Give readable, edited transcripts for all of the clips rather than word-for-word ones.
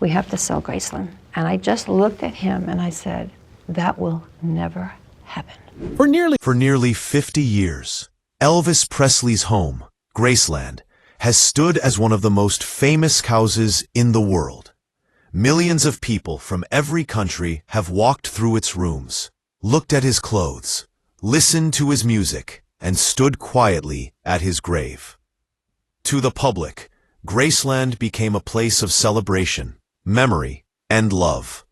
we have to sell Graceland. And I just looked at him and I said, that will never happen. For nearly 50 years, Elvis Presley's home, Graceland, has stood as one of the most famous houses in the world. Millions of people from every country have walked through its rooms, looked at his clothes, listened to his music, and stood quietly at his grave. To the public, Graceland became a place of celebration, memory, and love.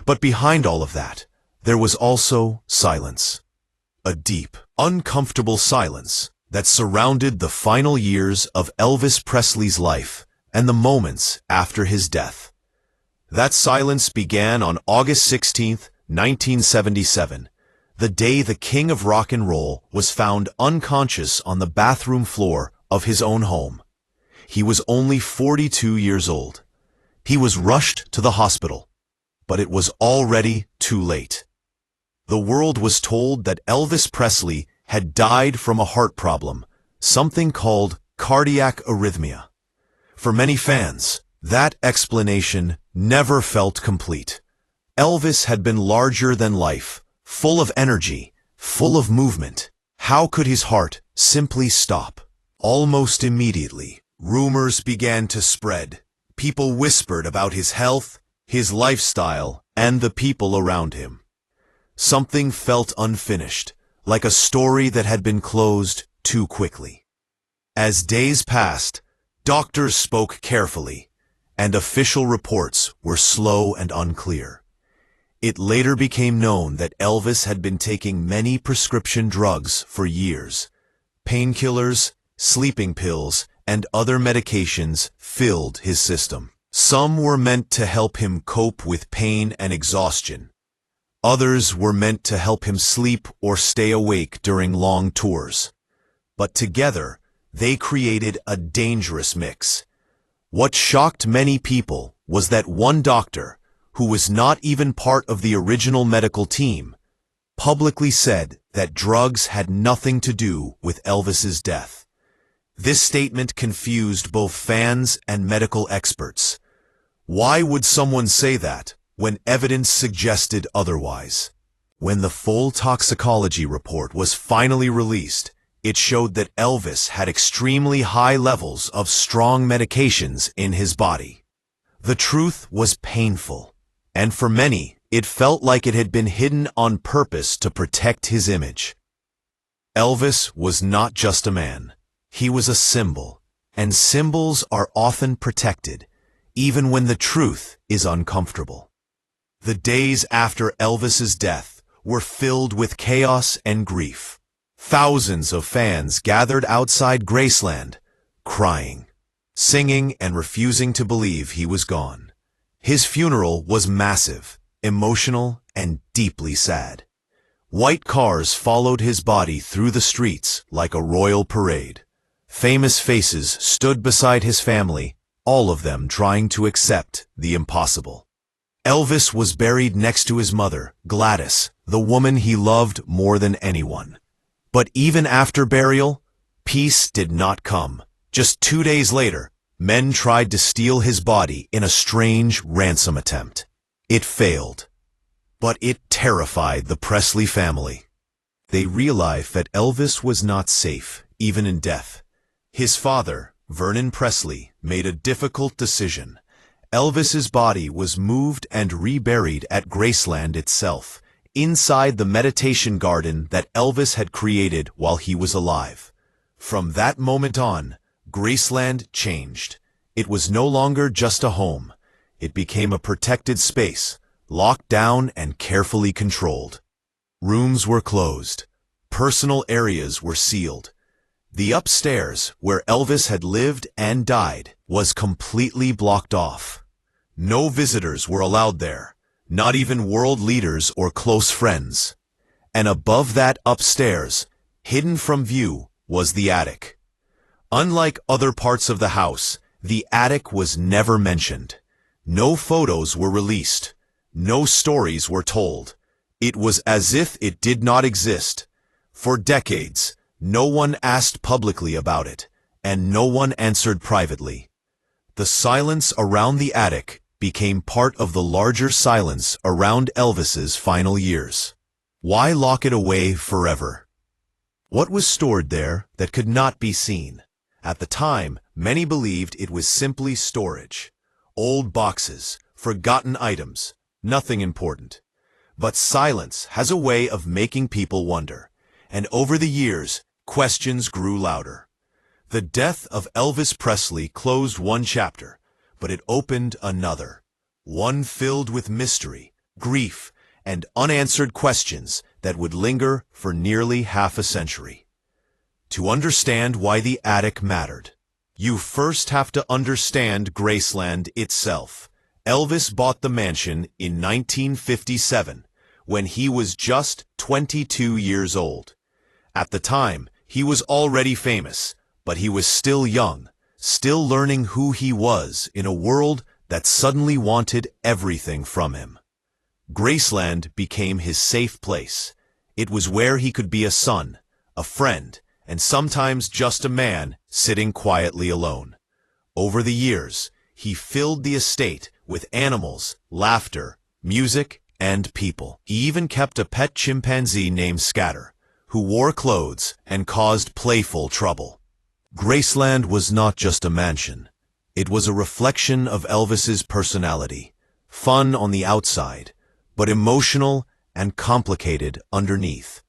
But behind all of that, there was also silence. A deep, uncomfortable silence that surrounded the final years of Elvis Presley's life and the moments after his death. That silence began on August 16, 1977, the day the king of rock and roll was found unconscious on the bathroom floor of his own home. He was only 42 years old. He was rushed to the hospital, but it was already too late. The world was told that Elvis Presley had died from a heart problem, something called cardiac arrhythmia. For many fans, that explanation never felt complete. Elvis had been larger than life, full of energy, full of movement. How could his heart simply stop? Almost immediately, rumors began to spread. People whispered about his health, his lifestyle, and the people around him. Something felt unfinished, like a story that had been closed too quickly. As days passed, doctors spoke carefully, and official reports were slow and unclear. It later became known that Elvis had been taking many prescription drugs for years. Painkillers, sleeping pills, and other medications filled his system. Some were meant to help him cope with pain and exhaustion. Others were meant to help him sleep or stay awake during long tours. But together, they created a dangerous mix. What shocked many people was that one doctor, who was not even part of the original medical team, publicly said that drugs had nothing to do with Elvis's death. This statement confused both fans and medical experts. Why would someone say that when evidence suggested otherwise? When the full toxicology report was finally released, it showed that Elvis had extremely high levels of strong medications in his body. The truth was painful, and for many, it felt like it had been hidden on purpose to protect his image. Elvis was not just a man. He was a symbol, and symbols are often protected, even when the truth is uncomfortable. The days after Elvis's death were filled with chaos and grief. Thousands of fans gathered outside Graceland, crying, singing, and refusing to believe he was gone. His funeral was massive, emotional, and deeply sad. White cars followed his body through the streets like a royal parade. Famous faces stood beside his family, all of them trying to accept the impossible. Elvis was buried next to his mother, Gladys, the woman he loved more than anyone. But even after burial, peace did not come. Just 2 days later, men tried to steal his body in a strange ransom attempt. It failed, but it terrified the Presley family. They realized that Elvis was not safe, even in death. His father, Vernon Presley, made a difficult decision. Elvis's body was moved and reburied at Graceland itself, inside the meditation garden that Elvis had created while he was alive. From that moment on, Graceland changed. It was no longer just a home. It became a protected space, locked down and carefully controlled. Rooms were closed. Personal areas were sealed. The upstairs, where Elvis had lived and died, was completely blocked off. No visitors were allowed there, not even world leaders or close friends. And above that upstairs, hidden from view, was the attic. Unlike other parts of the house, the attic was never mentioned. No photos were released. No stories were told. It was as if it did not exist. For decades, no one asked publicly about it, and no one answered privately. The silence around the attic became part of the larger silence around Elvis's final years. Why lock it away forever? What was stored there that could not be seen? At the time, many believed it was simply storage. Old boxes, forgotten items, nothing important. But silence has a way of making people wonder, and over the years, questions grew louder. The death of Elvis Presley closed one chapter, but it opened another, one filled with mystery, grief, and unanswered questions that would linger for nearly half a century. To understand why the attic mattered, you first have to understand Graceland itself. Elvis bought the mansion in 1957, when he was just 22 years old. At the time, he was already famous, but he was still young, still learning who he was in a world that suddenly wanted everything from him. Graceland became his safe place. It was where he could be a son, a friend, and sometimes just a man sitting quietly alone. Over the years, he filled the estate with animals, laughter, music, and people. He even kept a pet chimpanzee named Scatter, who wore clothes and caused playful trouble. Graceland was not just a mansion. It was a reflection of Elvis's personality, fun on the outside, but emotional and complicated underneath.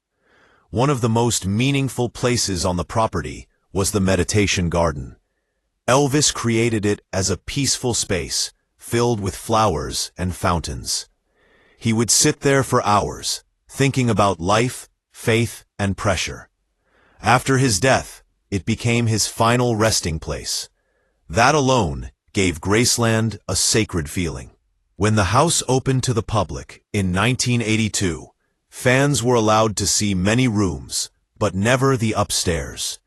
One of the most meaningful places on the property was the meditation garden. Elvis created it as a peaceful space, filled with flowers and fountains. He would sit there for hours, thinking about life, faith, and pressure. After his death, it became his final resting place. That alone gave Graceland a sacred feeling. When the house opened to the public in 1982, fans were allowed to see many rooms, but never the upstairs.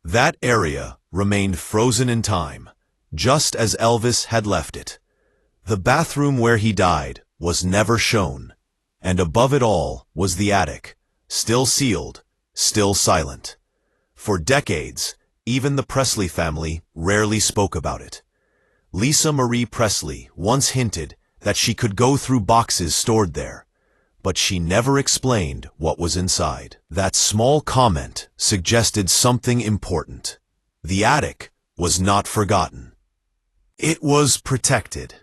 That area remained frozen in time, just as Elvis had left it. The bathroom where he died was never shown, and above it all was the attic, still sealed, still silent. For decades, even the Presley family rarely spoke about it. Lisa Marie Presley once hinted that she could go through boxes stored there, but she never explained what was inside. That small comment suggested something important. The attic was not forgotten. It was protected.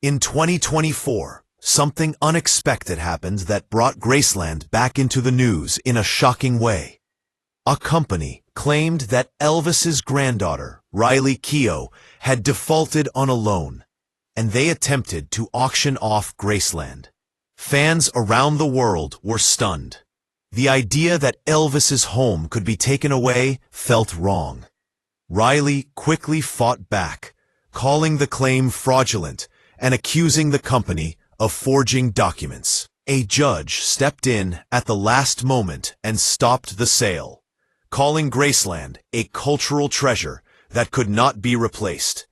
In 2024, something unexpected happened that brought Graceland back into the news in a shocking way. A company claimed that Elvis's granddaughter, Riley Keough, had defaulted on a loan, and they attempted to auction off Graceland. Fans around the world were stunned. The idea that Elvis's home could be taken away felt wrong. Riley quickly fought back, calling the claim fraudulent and accusing the company of forging documents. A judge stepped in at the last moment and stopped the sale, calling Graceland a cultural treasure that could not be replaced.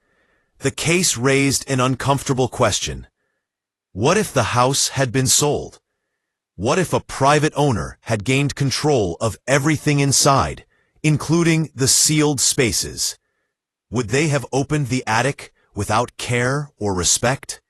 The case raised an uncomfortable question. What if the house had been sold? What if a private owner had gained control of everything inside, including the sealed spaces? Would they have opened the attic without care or respect?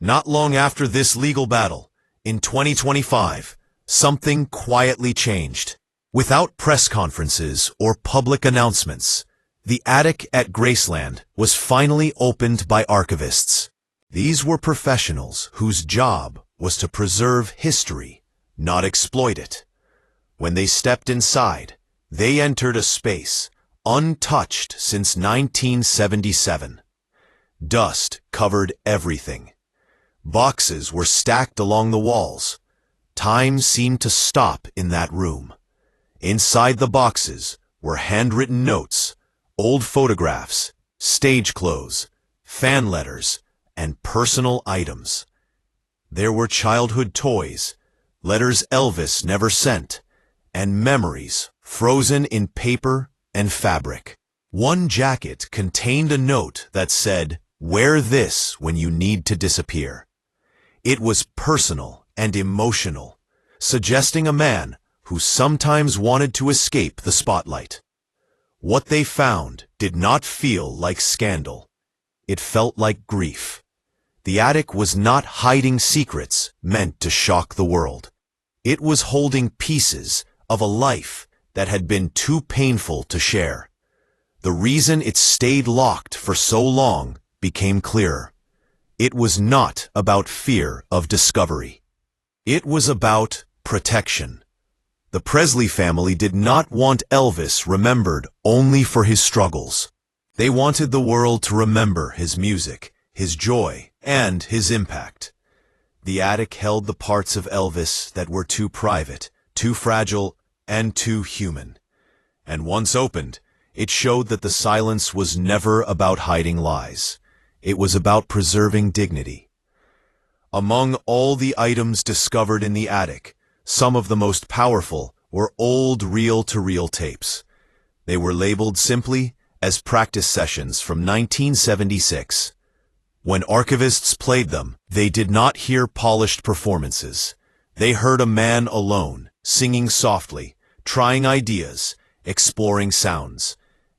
Not long after this legal battle, in 2025, something quietly changed. Without press conferences or public announcements, the attic at Graceland was finally opened by archivists. These were professionals whose job was to preserve history, not exploit it. When they stepped inside, they entered a space untouched since 1977. Dust covered everything. Boxes were stacked along the walls. Time seemed to stop in that room. Inside the boxes were handwritten notes, old photographs, stage clothes, fan letters, and personal items. There were childhood toys, letters Elvis never sent, and memories frozen in paper and fabric. One jacket contained a note that said, "Wear this when you need to disappear." It was personal and emotional, suggesting a man who sometimes wanted to escape the spotlight. What they found did not feel like scandal. It felt like grief. The attic was not hiding secrets meant to shock the world. It was holding pieces of a life that had been too painful to share. The reason it stayed locked for so long became clearer. It was not about fear of discovery. It was about protection. The Presley family did not want Elvis remembered only for his struggles. They wanted the world to remember his music, his joy, and his impact. The attic held the parts of Elvis that were too private, too fragile, and too human. And once opened, it showed that the silence was never about hiding lies. It was about preserving dignity. Among all the items discovered in the attic, some of the most powerful were old reel-to-reel tapes. They were labeled simply as practice sessions from 1976. When archivists played them, they did not hear polished performances. They heard a man alone, singing softly, trying ideas, exploring sounds.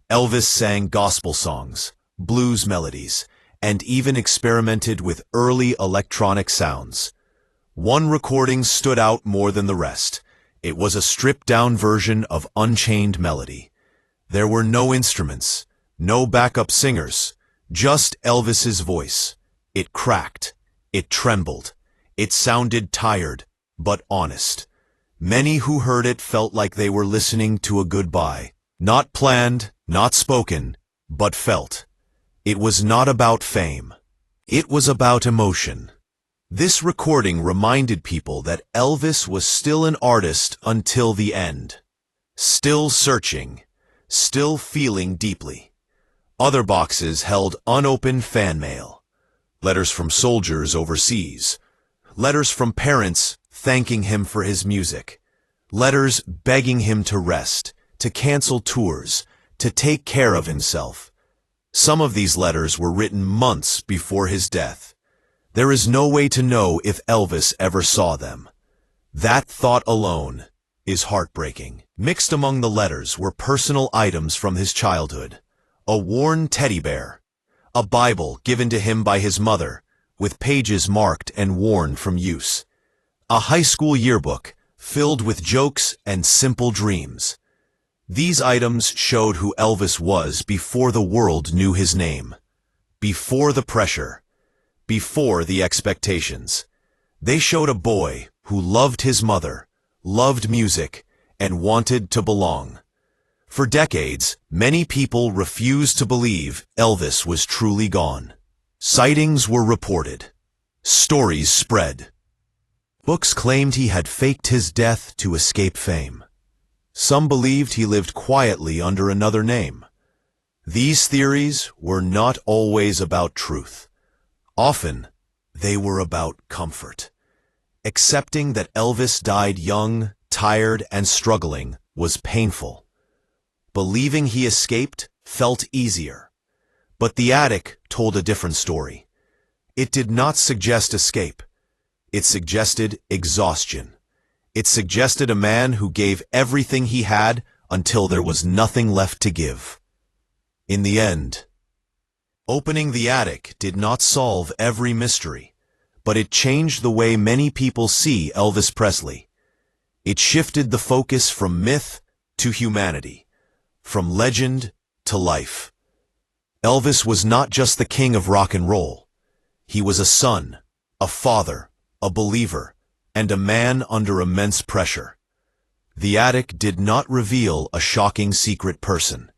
Elvis sang gospel songs, blues melodies, and even experimented with early electronic sounds. One recording stood out more than the rest. It was a stripped-down version of Unchained Melody. There were no instruments, no backup singers, just Elvis's voice. It cracked, it trembled, it sounded tired, but honest. Many who heard it felt like they were listening to a goodbye. Not planned, not spoken, but felt. It was not about fame. It was about emotion. This recording reminded people that Elvis was still an artist until the end. Still searching, still feeling deeply. Other boxes held unopened fan mail. Letters from soldiers overseas. Letters from parents thanking him for his music. Letters begging him to rest, to cancel tours, to take care of himself. Some of these letters were written months before his death. There is no way to know if Elvis ever saw them. That thought alone is heartbreaking. Mixed among the letters were personal items from his childhood. A worn teddy bear, a Bible given to him by his mother, with pages marked and worn from use. A high school yearbook filled with jokes and simple dreams. These items showed who Elvis was before the world knew his name, before the pressure, before the expectations. They showed a boy who loved his mother, loved music, and wanted to belong. For decades, many people refused to believe Elvis was truly gone. Sightings were reported. Stories spread. Books claimed he had faked his death to escape fame. Some believed he lived quietly under another name. These theories were not always about truth. Often, they were about comfort. Accepting that Elvis died young, tired, and struggling was painful. Believing he escaped felt easier. But the attic told a different story. It did not suggest escape. It suggested exhaustion. It suggested a man who gave everything he had until there was nothing left to give. In the end, opening the attic did not solve every mystery, but it changed the way many people see Elvis Presley. It shifted the focus from myth to humanity, from legend to life. Elvis was not just the king of rock and roll. He was a son, a father, a believer, and a man under immense pressure. The attic did not reveal a shocking secret person.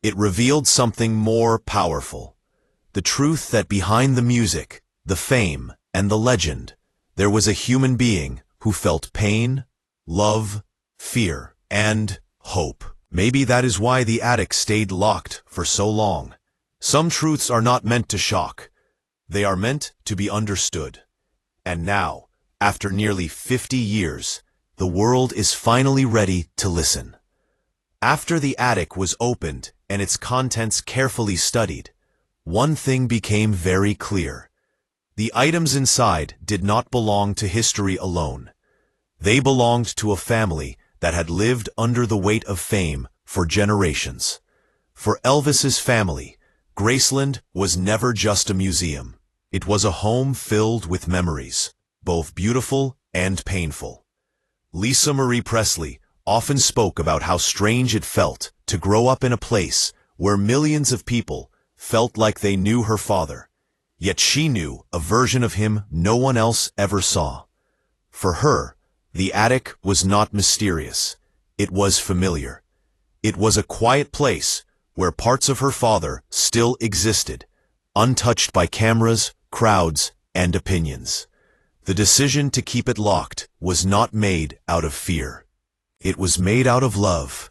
It revealed something more powerful. The truth that behind the music, the fame, and the legend, there was a human being who felt pain, love, fear, and hope. Maybe that is why the attic stayed locked for so long. Some truths are not meant to shock. They are meant to be understood. And now, after nearly 50 years, the world is finally ready to listen. After the attic was opened and its contents carefully studied, one thing became very clear. The items inside did not belong to history alone. They belonged to a family that had lived under the weight of fame for generations. For Elvis's family, Graceland was never just a museum. It was a home filled with memories, both beautiful and painful. Lisa Marie Presley often spoke about how strange it felt to grow up in a place where millions of people felt like they knew her father, yet she knew a version of him no one else ever saw. For her, the attic was not mysterious. It was familiar. It was a quiet place where parts of her father still existed, untouched by cameras, crowds, and opinions. The decision to keep it locked was not made out of fear. It was made out of love.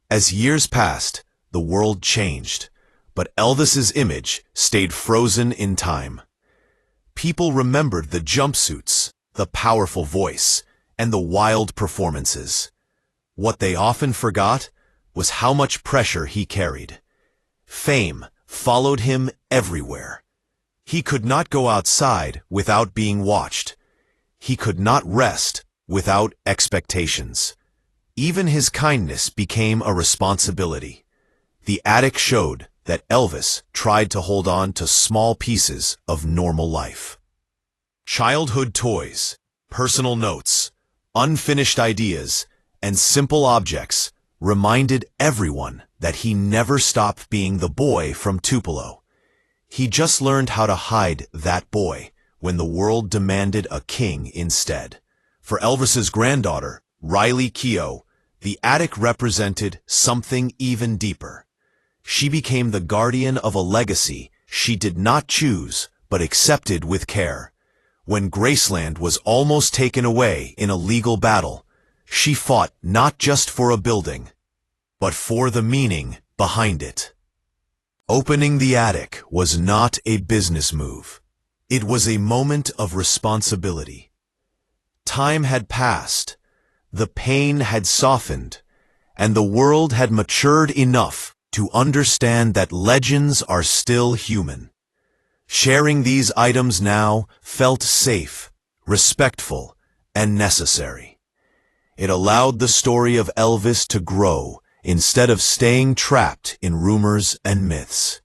As years passed, the world changed, but Elvis's image stayed frozen in time. People remembered the jumpsuits, the powerful voice, and the wild performances. What they often forgot was how much pressure he carried. Fame followed him everywhere. He could not go outside without being watched. He could not rest without expectations. Even his kindness became a responsibility. The attic showed that Elvis tried to hold on to small pieces of normal life. Childhood toys, personal notes, unfinished ideas, and simple objects reminded everyone that he never stopped being the boy from Tupelo. He just learned how to hide that boy when the world demanded a king instead. For Elvis's granddaughter, Riley Keough, the attic represented something even deeper. She became the guardian of a legacy she did not choose but accepted with care. When Graceland was almost taken away in a legal battle, she fought not just for a building, but for the meaning behind it. Opening the attic was not a business move. It was a moment of responsibility. Time had passed, the pain had softened, and the world had matured enough to understand that legends are still human. Sharing these items now felt safe, respectful, and necessary. It allowed the story of Elvis to grow instead of staying trapped in rumors and myths.